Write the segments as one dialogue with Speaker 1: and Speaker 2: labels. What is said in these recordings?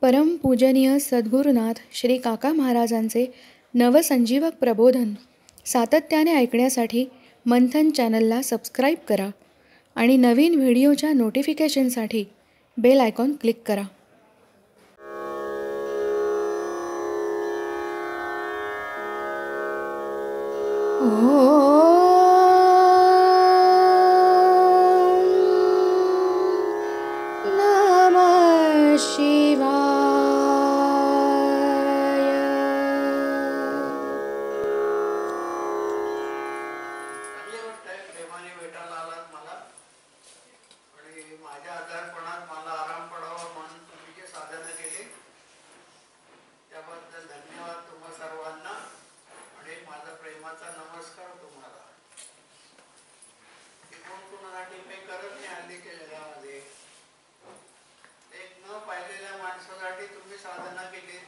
Speaker 1: परमपूजनीय सद्गुरुनाथ श्री काका महाराजांचे नवसंजीवक प्रबोधन सातत्याने ऐकण्यासाठी मंथन चॅनलला सबस्क्राईब करा आणि नवीन व्हिडिओच्या नोटिफिकेशनसाठी बेल आयकॉन क्लिक करा. नमः शिवाय.
Speaker 2: चांगली गोष्ट आहे. प्रेमाने भेटायला आलात मला आणि माझ्या आजारपणात मला आराम पडावा म्हणून तुम्ही जे साधनं केली त्याबद्दल धन्यवाद तुम्हा सर्वांना आणि माझा प्रेमाचा नमस्कार तुम्हाला. कोण कोणासाठी काही करत नाही हल्लीच्या जगामध्ये. एक न पाहिलेल्या माणसासाठी तुम्ही साधना केली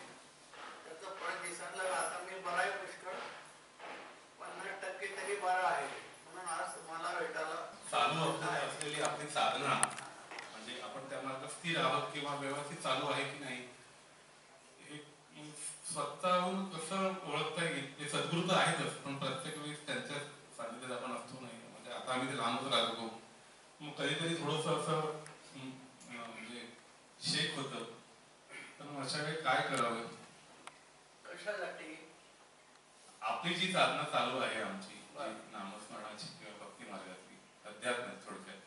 Speaker 2: त्याचं फळ दिसायला आता मी बरा आहे पुष्कळ 50% तरी बरा आहे म्हणून आज तुम्हाला भेटायला
Speaker 3: चालू असलेली आपली साधना म्हणजे आपण त्यामध्ये स्थिर आहोत किंवा व्यवस्थित चालू आहे की नाही हे स्वतःहून कसं ओळखता येईल. ते सद्गुरू तर आहेतच पण प्रत्येक वेळेस त्यांच्या सानिध्यात आपण असतो नाही. म्हणजे आता आम्ही ते लांबच राहतो मग कधीतरी थोडंसं असं म्हणजे शेक होतं. तर मग अशा वेळी काय करावं?
Speaker 2: कशासाठी?
Speaker 3: आपली जी साधना चालू आहे आमची नामस्मरणाची किंवा भक्ती मार्गातली अध्यात्म थोडक्यात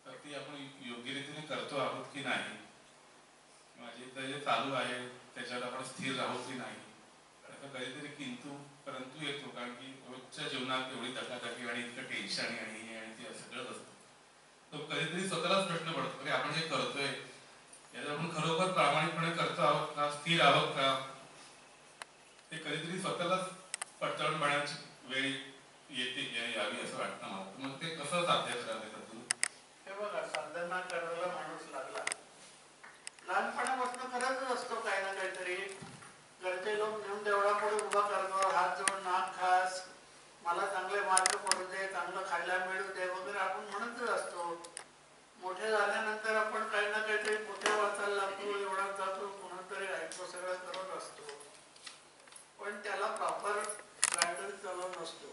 Speaker 3: तर ती आपण योग्य रीतीने करतो आहोत की नाही माझे जे चालू आहे त्याच्यावर आपण स्थिर राहू की नाही त्याचा कधीतरी किंतु परंतु येतो. कारण की रोजच्या जीवनात एवढी धकाधकी आणि इतकं टेन्शन आणि हे आणि ते सगळंच असतं. तो कधीतरी स्वतःलाच प्रश्न पडतो की आपण जे करतोय याचा आपण खरोखर प्रामाणिकपणे करतो आहोत का स्थिर आहोत का ते कधीतरी स्वतःलाच पडताळून पाहण्याची वेळ येते यावी असं वाटतं मला. मग ते कसं साध्य करावे?
Speaker 2: हे बघा साधना करायला माणूस लागला लहानपणापासून करतच असतो काही ना काहीतरी. घरचे लोक नेऊन देवळा पुढे उभा करतो हात जोड नाक खास मला चांगले मार्क पडू दे चांगलं खायला मिळू दे वगैरे आपण म्हणतच असतो. मोठे झाल्यानंतर आपण काही ना काहीतरी मोठ्या वाचायला लागतो एवढा जातो कोणातरी ऐकतो सगळं करत असतो पण त्याला प्रॉपर गायडन्स चालू नसतो.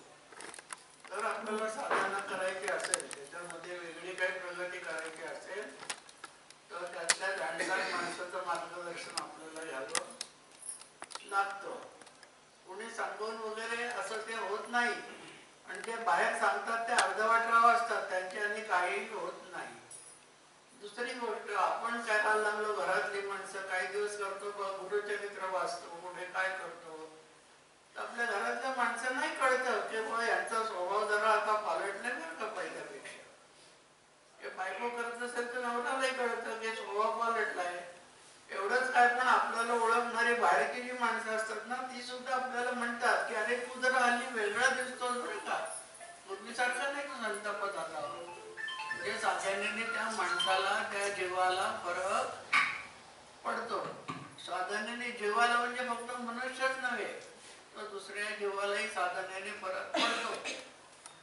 Speaker 2: तर आपल्याला साधना करायची असेल त्याच्यामध्ये वेगळी काही प्रगती करायची असेल तर त्यातल्या जाणकार माणसाचं मार्गदर्शन आपल्याला घ्यावं लागतं. कोणी सांगून वगैरे असं ते होत नाही आणि ते बाहेर सांगतात ते अर्धवट राव असतात त्यांच्याने काही होत नाही. दुसरी गोष्ट आपण काय करायला लागलो घरातली माणसं काही दिवस करतो गुरुचरित्र वाचतो कुठे काय करतो तर आपल्या घरातल्या माणसं नाही कळतं की बा यांचा स्वभाव जरा आता पालटलाय बरं का पहिल्यापेक्षा. हे बायको करत असेल तर नवऱ्यालाही कळतं की स्वभाव पालटलाय. एवढंच काय पण आपल्याला ओळखणारी बाहेरची जी माणसं असतात ना ती सुद्धा आपल्याला म्हणतात की अरे तू जरा हल्ली वेगळा दिसतोस बरं का पूर्वीसारखा नाही तू संतापात आला. म्हणजे साधनेने त्या माणसाला त्या जीवाला फरक पडतो. साधनेने जीवाला म्हणजे फक्त मनुष्यच नव्हे तर दुसऱ्या जीवालाही साधनेने फरक पडतो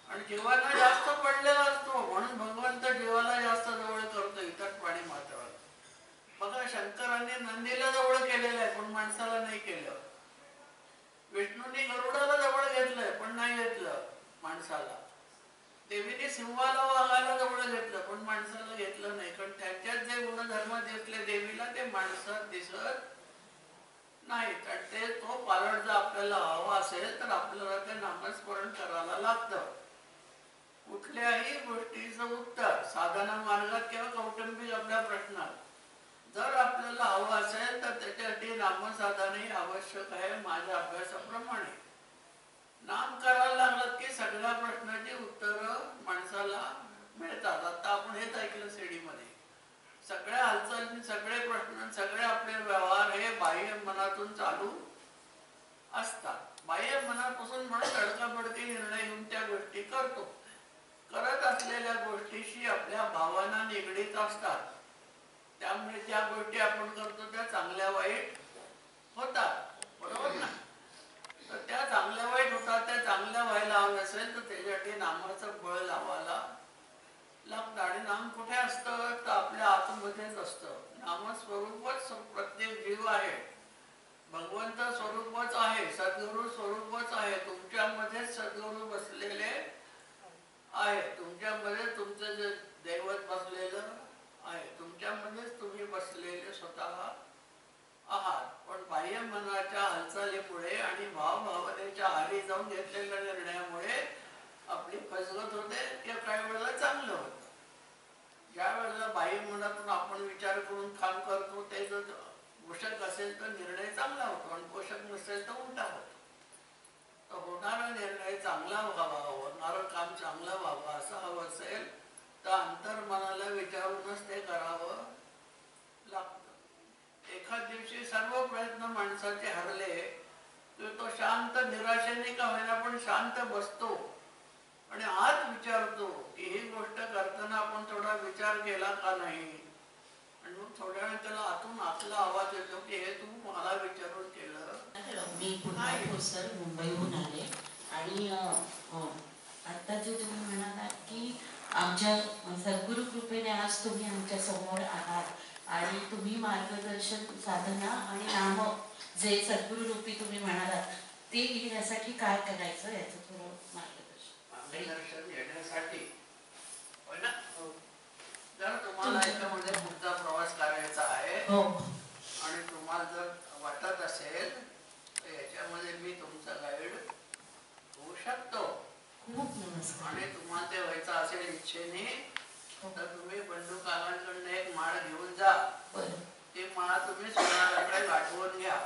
Speaker 2: आणि जीवाला जास्त पडलेला असतो म्हणून भगवंत जीवाला जास्त जवळ करतो इतर प्राणी मात्राला. बघा शंकरांनी नंदीला जवळ केलेलं आहे पण माणसाला नाही केलं. विष्णूंनी गरुडाला जवळ घेतलंय पण नाही घेतलं माणसाला. देवीने सिंहाला वाघाला जवळ घेतलं पण माणसाला घेतलं नाही कारण त्यांच्यात जे गुणधर्म दिसले देवीला ते माणसात दिसत नाहीत. आणि ते तो पालट जर आपल्याला हवा असेल तर आपल्याला ते नामस्मरण करायला लागतं. कुठल्याही गोष्टीचं उत्तर साधना मार्गात किंवा कौटुंबिक आपल्या प्रश्नात जर आपल्याला हवं असेल तर त्याच्यासाठी नामसाधन ही आवश्यक आहे. माझ्या अभ्यासाप्रमाणे नाम करायला लागलं की सगळ्या प्रश्नाची उत्तरं माणसाला मिळतात. आता आपण हेच ऐकलं सीडीमध्ये सगळ्या हालचाली सगळे प्रश्न सगळे आपले व्यवहार हे बाह्य मनातून चालू असतात. बाह्य मनापासून म्हणून तडकाफडकी निर्णय घेऊन त्या गोष्टी करतो. करत असलेल्या गोष्टीशी आपल्या भावना निगडीत असतात त्यामुळे त्या गोष्टी आपण करतो त्या चांगल्या वाईट होतात बरोबर ना. तर त्या चांगल्या वाईट होतात त्या चांगल्या व्हायला हवं असेल तर त्याच्यासाठी नामाचं बळ लावायला लागतं. आणि नाम कुठे असतं तर आपल्या आतमध्येच असतं. नामस्वरूपच प्रत्येक आहे. भगवंत स्वरूपच आहे, सद्गुरु स्वरूपच आहे. तुमच्यामध्येच सद्गुरु बसलेले आहे. तुमच्यामध्ये तुमचं जे दैवत बसलेलं आहे, तुमच्यामध्येच तुम्ही बसलेले स्वतः आहात. पण बाह्य मनाच्या हालचालीमुळे आणि भावभावनेच्या आहारी जाऊन घेतलेल्या निर्णयामुळे आपली फसगत होते किंवा काही वेळेला चांगलं होतं. ज्या वेळेला बाह्य मनातून आपण विचार करून काम करतो ते जर पोषक असेल तर निर्णय चांगला होतो आणि पोषक नसेल तर उलटा होतो. तर होणारा निर्णय चांगला व्हावा, होणारं काम चांगलं व्हावं असं हवं असेल तर अंतर्मनाला विचारूनच ते करावं लागतं. एखाद दिवशी सर्व प्रयत्न माणसाचे हरले तर तो शांत निराशेने का होईना पण शांत बसतो आणि आत विचारतो की ही गोष्ट करताना आपण थोडा विचार केला का नाही. आणि मग थोड्या वेळ त्याला आतून आतला आवाज येतो की हे तू मला विचारून केलं.
Speaker 4: मी पुन्हा सर मुंबईहून आले आणि आता जे तुम्ही म्हणालात की आमच्या सद्गुरु कृपेने आज तुम्ही आमच्या समोर आहात आणि तुम्ही मार्गदर्शन साधना आणि नाम जे सद्गुरु रूपी तुम्ही म्हणालात ते घेण्यासाठी काय करायचं याचं थोडं
Speaker 2: मार्गदर्शन घेण्यासाठी होय ना. जर तुम्हाला याच्यामध्ये पुढचा प्रवास करायचा आहे आणि तुम्हाला जर वाटत असेल तर याच्यामध्ये मी तुमचा गाईड होऊ शकतो. आणि तुम्हाला ते व्हायचं असेल इच्छेने तर तुम्ही बंडू काकांकडून एक माळ घेऊन जा. ती माळ तुम्ही सोनाराकडे गाठवून घ्या.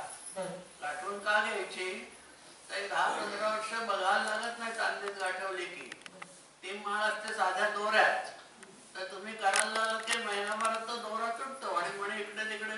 Speaker 2: गाठवून का घ्यायची तर 10-15 वर्ष बघायला लागत नाही चांदीत गाठवली की. ती माळ असते साध्या दोऱ्यात तर तुम्ही करायला लागलं की महिनाभरात तो दोरा तुटतो आणि म्हणे इकडे तिकडे